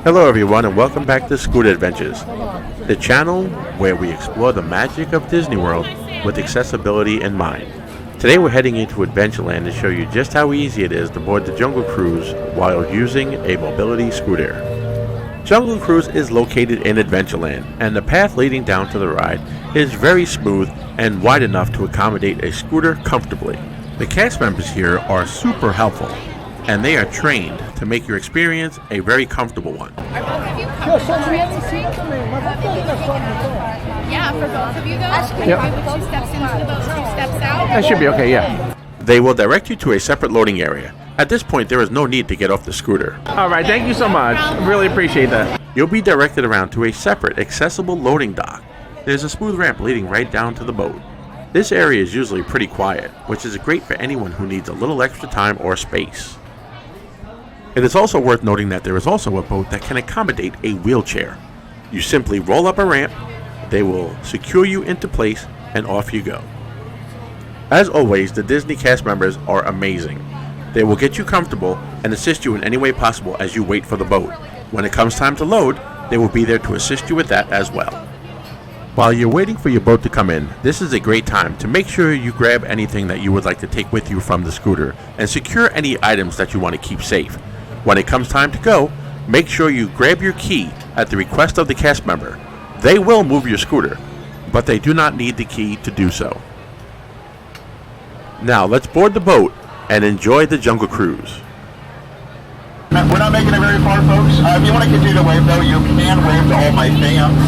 Hello everyone and welcome back to Scooter Adventures, the channel where we explore the magic of Disney World with accessibility in mind. Today we're heading into Adventureland to show you just how easy it is to board the Jungle Cruise while using a mobility scooter. Jungle Cruise is located in Adventureland, and the path leading down to the ride is very smooth and wide enough to accommodate a scooter comfortably. The cast members here are super helpful, and they are trained to make your experience a very comfortable one. Yeah, for both of you though. Yep. 2 steps into the boat, 2 steps out. That should be okay, yeah. They will direct you to a separate loading area. At this point, there is no need to get off the scooter. Alright, thank you so much. Really appreciate that. You'll be directed around to a separate accessible loading dock. There's a smooth ramp leading right down to the boat. This area is usually pretty quiet, which is great for anyone who needs a little extra time or space. It is also worth noting that there is also a boat that can accommodate a wheelchair. You simply roll up a ramp, they will secure you into place, and off you go. As always, the Disney cast members are amazing. They will get you comfortable and assist you in any way possible as you wait for the boat. When it comes time to load, they will be there to assist you with that as well. While you're waiting for your boat to come in, this is a great time to make sure you grab anything that you would like to take with you from the scooter and secure any items that you want to keep safe. When it comes time to go, make sure you grab your key at the request of the cast member. They will move your scooter, but they do not need the key to do so. Now let's board the boat and enjoy the Jungle Cruise. We're not making it very far, folks. If you want to continue to wave, though, you can wave to all my fans.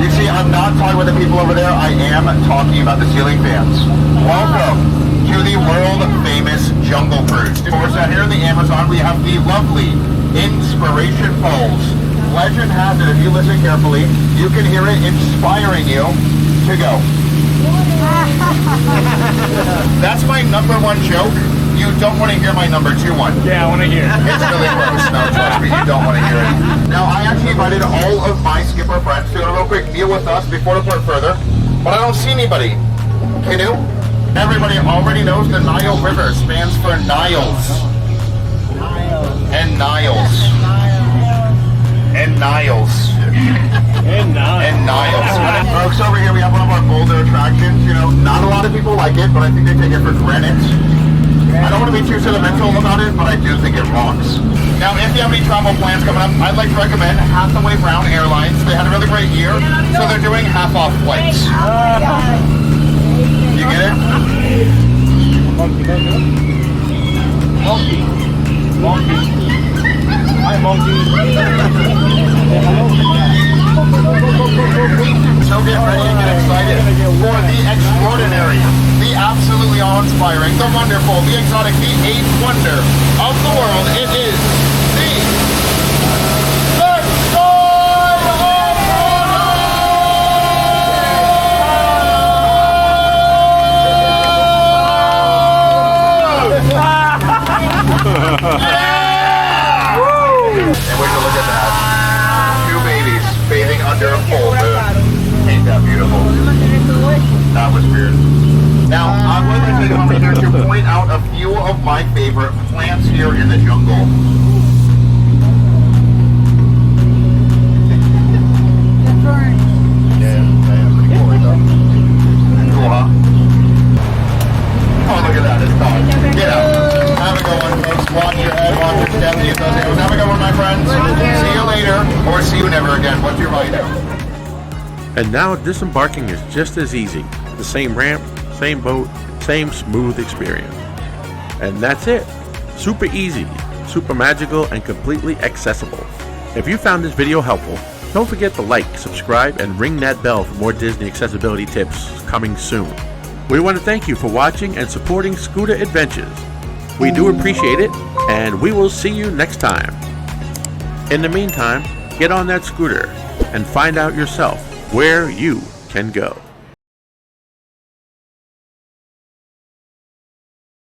You see, I'm not talking with the people over there. I am talking about the ceiling fans. Welcome to the world-famous Jungle Cruise. Of course, out here in the Amazon, we have the lovely Inspiration Falls. Legend has it, if you listen carefully, you can hear it inspiring you to go. That's my number 1 joke. You don't want to hear my number 2 one. Yeah, I want to hear it. It's really close. No, trust me, you don't want to hear it. Now, I actually invited all of my skipper friends to a real quick meal with us before the port further, but I don't see anybody. Canoe? Everybody already knows the Nile River spans for Niles. And Niles. And Niles. And Niles. Folks, over here we have one of our bolder attractions. You know, not a lot of people like it, but I think they take it for granted. I don't want to be too sentimental about it, but I do think it rocks. Now, if you have any travel plans coming up, I'd like to recommend Hathaway Brown Airlines. They had a really great year, so they're doing half-off flights. You get it? Monkey. Hi, monkey. So get ready and get excited for the extraordinary, the absolutely awe-inspiring, the wonderful, the exotic, the 8th wonder of the world. It is the And wait to look at that. 2 babies bathing under a full moon. Ain't that beautiful? That was weird. Now, I would like to take a moment here to point out a few of my favorite plants here in the jungle. Yeah, pretty cool, right though? Cool, huh? Oh, look at that, it's done. Get out. Have a good one, folks. Watch your head, watch your step, use those arrows. Have a good one, my friends. See you later, or see you never again. What's your right? And now disembarking is just as easy. The same ramp, same boat, same smooth experience. And that's it. Super easy, super magical, and completely accessible. If you found this video helpful, don't forget to like, subscribe, and ring that bell for more Disney accessibility tips coming soon. We want to thank you for watching and supporting Scooter Adventures. We do appreciate it, and we will see you next time. In the meantime, get on that scooter and find out yourself where you can go.